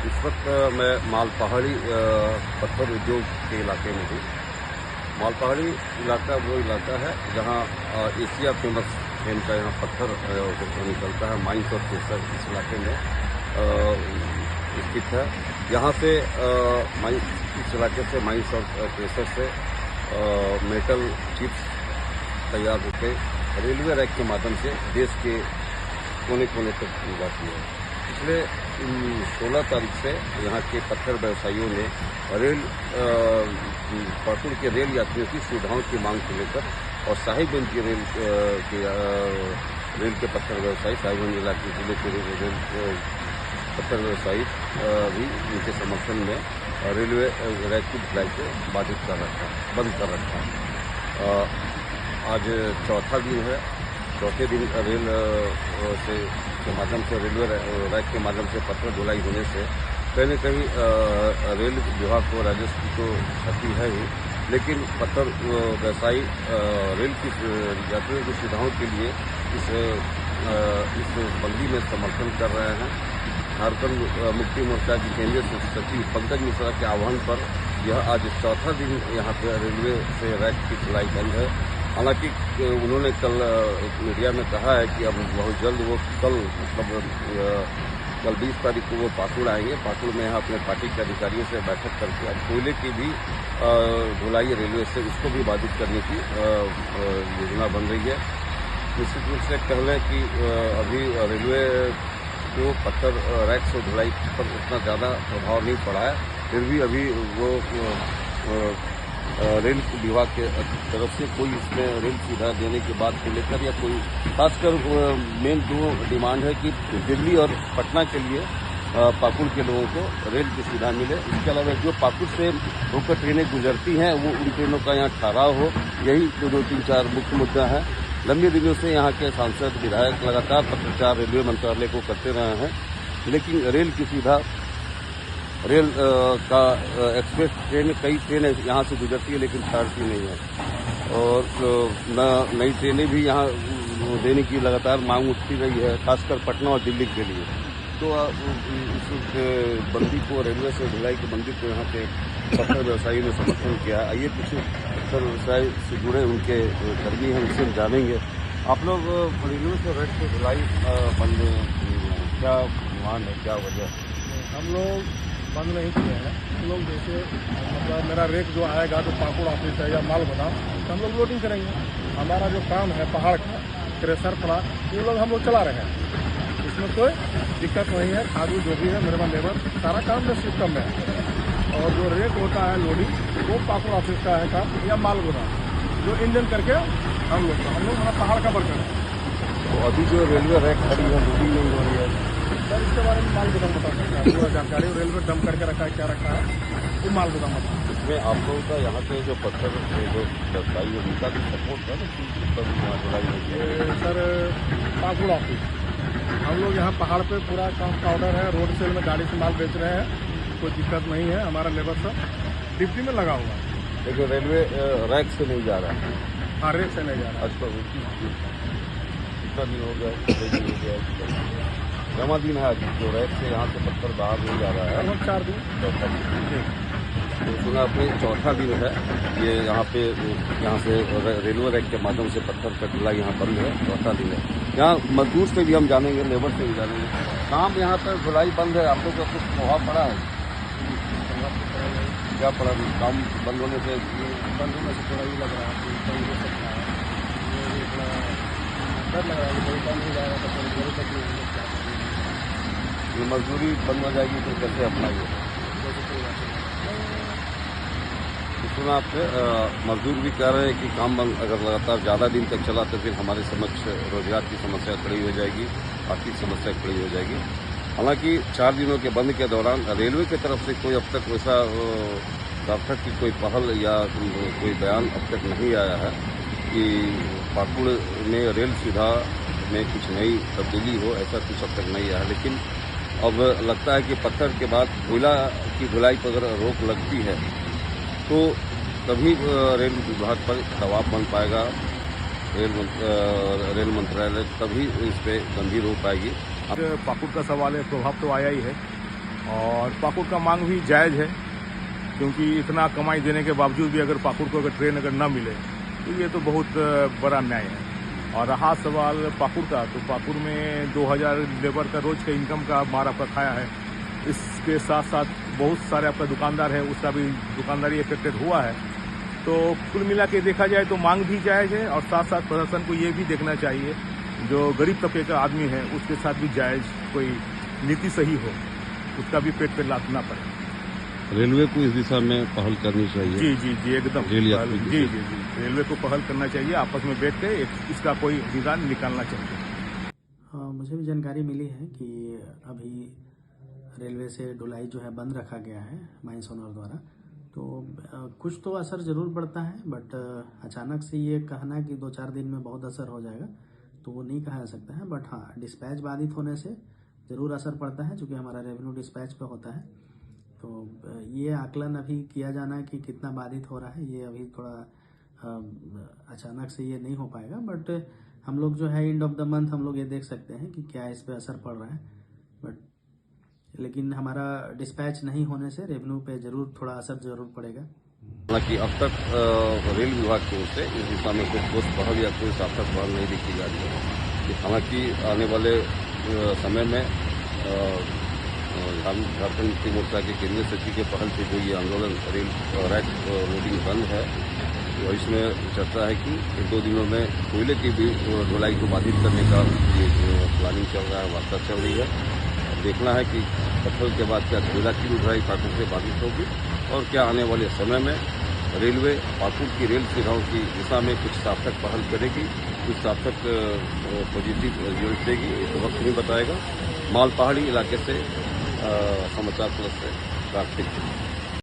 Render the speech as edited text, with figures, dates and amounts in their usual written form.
इस वक्त मैं मालपहाड़ी पत्थर उद्योग के इलाके में हूँ। मालपहाड़ी इलाका वो इलाका है जहाँ एशिया फेमस फेम का यहाँ पत्थर निकलता है। माइंस और प्रेशर इस इलाके में स्थित है। यहाँ से इस इलाके से माइंस और प्रेशर से मेटल चिप्स तैयार होकर रेलवे रैक के माध्यम से देश के कोने कोने तक की जाती है। पिछले 16 तारीख से यहाँ के पत्थर व्यवसायियों ने पाकुड़ के रेल यात्रियों की सुविधाओं की मांग को लेकर और साहिबगंज के रेल के पत्थर व्यवसायी, साहिबगंज इलाके जिले के रेल पत्थर व्यवसायी भी उनके समर्थन में रेलवे रैक की ढुलाई को बंद कर रखा है। आज चौथा दिन है। चौथे दिन रेल के माध्यम से रेलवे रैक के माध्यम से पत्थर ढुलाई होने से कहीं न कहीं रेल विभाग को राजस्व तो क्षति है ही, लेकिन पत्थर व्यवसायी रेल की यात्रियों की सुविधाओं के लिए इस बंदी में समर्थन कर रहे हैं। झारखंड मुक्ति मोर्चा की केंद्रीय सचिव पंकज मिश्रा के आह्वान पर यह आज चौथा दिन यहाँ पे रेलवे से रैक की ढुलाई बंद है। हालांकि उन्होंने कल एक मीडिया में कहा है कि अब बहुत जल्द वो कल 20 तारीख को वो पाकुड़ आएंगे। पाकुड़ में यहाँ अपने पार्टी के अधिकारियों से बैठक करके अब कोयले की भी ढुलाई रेलवे से उसको भी बाधित करने की योजना बन रही है। निश्चित रूप से कह लें कि अभी रेलवे को पत्थर रैक से ढुलाई पर उतना ज़्यादा प्रभाव नहीं पड़ा है, फिर भी अभी वो रेल विभाग के तरफ से कोई इसमें रेल सुविधा देने की बात को लेकर या कोई खासकर मेन दो डिमांड है कि दिल्ली और पटना के लिए पाकुड़ के लोगों को रेल की सुविधा मिले। इसके अलावा जो पाकुड़ से होकर ट्रेनें गुजरती हैं वो उन ट्रेनों का यहाँ ठहराव हो, यही 2-3-4 मुख्य मुद्दा है। लंबे दिनों से यहाँ के सांसद विधायक लगातार पत्रचार रेलवे मंत्रालय को करते रहे हैं, लेकिन रेल की सुविधा रेल का एक्सप्रेस ट्रेन कई ट्रेनें यहाँ से गुजरती है लेकिन ठहरती नहीं है और न नई ट्रेनें भी यहाँ देने की लगातार मांग उठती रही है, खासकर पटना और दिल्ली के लिए। तो इस बंदी को रेलवे से ढुलाई की बंदी को यहाँ पे पत्थर व्यवसायियों ने समर्थन किया। आइए कुछ पत्थर व्यवसाय से जुड़े उनके कर्मी हैं, उनसे हम जानेंगे। आप लोग रेलवे से रैक से ढुलाई बंद क्या मान है, क्या वजह? हम लोग बंद नहीं किए हैं। हम लोग जैसे मतलब मेरा रेक जो आएगा तो पाकुड़ ऑफिस है या माल गोदाम तो हम लोग लोडिंग करेंगे। हमारा जो काम है पहाड़ का क्रेशर प्लांट ये लोग हम लोग चला रहे हैं, इसमें कोई दिक्कत नहीं है। खादू जो भी है मेरे लेबर सारा काम में सिस्टम में है। और जो रेक होता है लोडिंग वो पाकुड़ ऑफिस का है काम या माल गोदाम जो इंजन करके हम लोग वहाँ पहाड़ का वर्कर है। तो अभी जो रेलवे रैक खड़ी है लोडिंग नहीं हो रही है सर, इसके बारे में माल गोदाम बता सकते हैं। पूरा जानकारी रेलवे डंप करके रखा है, क्या रखा है वो माल गोदाम बता। इसमें आप लोगों का यहाँ के जो पत्थर जो व्यवसायी है उनका भी सपोर्ट है ना ढुलाई होती है? सर, पाकुड़ ऑफिस हम लोग यहाँ पहाड़ पे पूरा काम का ऑर्डर है। रोड सेल में गाड़ी से माल बेच रहे हैं, कोई दिक्कत नहीं है। हमारा लेबर सब डिप्टी में लगा हुआ है, लेकिन रेलवे रैक से नहीं जा रहा है। हाँ, रेक से नहीं जा रहा है। आज तक कितना दिन हो गया? जमा दिन है आज जो रैक से यहाँ से पत्थर बाहर नहीं जा रहा है। लगभग 4 दिन। चौथा दिन तो सुना आपने, चौथा दिन है ये यहाँ पे। यहाँ से रेलवे रैक के माध्यम से पत्थर का ढुलाई यहाँ बंद है, चौथा दिन है। यहाँ मजदूर से भी हम जानेंगे, लेबर से भी जानेंगे। काम यहाँ पर ढुलाई बंद है, आप लोग का कुछ प्रभाव पड़ा है? क्या पड़ा? काम बंद होने से थोड़ा ही लग रहा है कि कहीं हो सकता है, ये थोड़ा डर लग रहा है कि कोई काम नहीं जाएगा तो फिर बड़ी तकलीफ। ये मजदूरी बंद हो जाएगी तो कैसे अपनाइए? सुना आपने, मजदूर भी कह रहे हैं कि काम बंद अगर लगातार ज़्यादा दिन तक चला तो फिर हमारे समक्ष रोजगार की समस्या खड़ी हो जाएगी, आर्थिक समस्या खड़ी हो जाएगी। हालांकि 4 दिनों के बंद के दौरान रेलवे की तरफ से कोई अब तक वैसा सार्थक की कोई पहल या कोई बयान अब तक नहीं आया है कि पाकुड़ में रेल सुविधा में कुछ नई तब्दीली हो, ऐसा कुछ अब तक नहीं आया। लेकिन अब लगता है कि पत्थर के बाद कोयला की ढुलाई पर अगर रोक लगती है तो तभी रेल विभाग पर दबाव बन पाएगा, रेल मंत्रालय तभी इस पर गंभीर हो पाएगी। पाकुड़ का सवाल है, प्रभाव तो आया ही है। और पाकुड़ का मांग भी जायज़ है, क्योंकि इतना कमाई देने के बावजूद भी अगर पाकुड़ को अगर ट्रेन अगर न मिले तो ये तो बहुत बड़ा न्याय है। और रहा सवाल पाकुड़ का, तो पाकुड़ में 2000 लेबर का रोज का इनकम का मार आपका खाया है। इसके साथ साथ बहुत सारे आपका दुकानदार है, उसका भी दुकानदारी अफेक्टेड हुआ है। तो कुल मिला के देखा जाए तो मांग भी जायज़ है, और साथ साथ प्रशासन को ये भी देखना चाहिए जो गरीब तबके का आदमी है उसके साथ भी जायज़ कोई नीति सही हो, उसका भी पेट पे लात ना पड़े। रेलवे को इस दिशा में पहल करनी चाहिए। जी जी जी एकदम रेल यात्री की जी जी जी रेलवे को पहल करना चाहिए, आपस में बैठ के इसका कोई निदान निकालना चाहिए। मुझे भी जानकारी मिली है कि अभी रेलवे से ढुलाई जो है बंद रखा गया है माइंस ओनर द्वारा। तो कुछ तो असर ज़रूर पड़ता है, बट अचानक से ये कहना कि 2-4 दिन में बहुत असर हो जाएगा तो वो नहीं कहा जा सकता है। बट हाँ, डिस्पैच बाधित होने से ज़रूर असर पड़ता है, क्योंकि हमारा रेवेन्यू डिस्पैच पे होता है। तो ये आकलन अभी किया जाना कि कितना बाधित हो रहा है, ये अभी थोड़ा अचानक से ये नहीं हो पाएगा। बट हम लोग जो है एंड ऑफ द मंथ हम लोग ये देख सकते हैं कि क्या इस पे असर पड़ रहा है। बट लेकिन हमारा डिस्पैच नहीं होने से रेवेन्यू पे जरूर थोड़ा असर जरूर पड़ेगा। हालांकि अब तक रेल विभाग की ओर से इस दिशा में कोई ठोस पहल या कोई सार्थक पहल नहीं देखी जा रही है। हालांकि आने वाले समय में झारखंड मुक्ति मोर्चा के केंद्रीय सचिव के पहल से जो ये आंदोलन रेल रैक लोडिंग बंद है, तो इसमें चर्चा है कि 1-2 दिनों में कोयले की भी ढुलाई को बाधित करने का ये प्लानिंग चल रहा है, वार्ता चल रही है। देखना है कि पत्थर के बाद क्या कोयला की भी ढुलाई पाकुड़ से बाधित होगी, और क्या आने वाले समय में रेलवे पाकुड़ की रेल सेवाओं की दिशा में कुछ सार्थक पहल करेगी, कुछ सार्थक पॉजिटिव रिजल्ट देगी, तो वक्त नहीं बताएगा। माल पहाड़ी इलाके से समाचार प्लस से कार्तिक।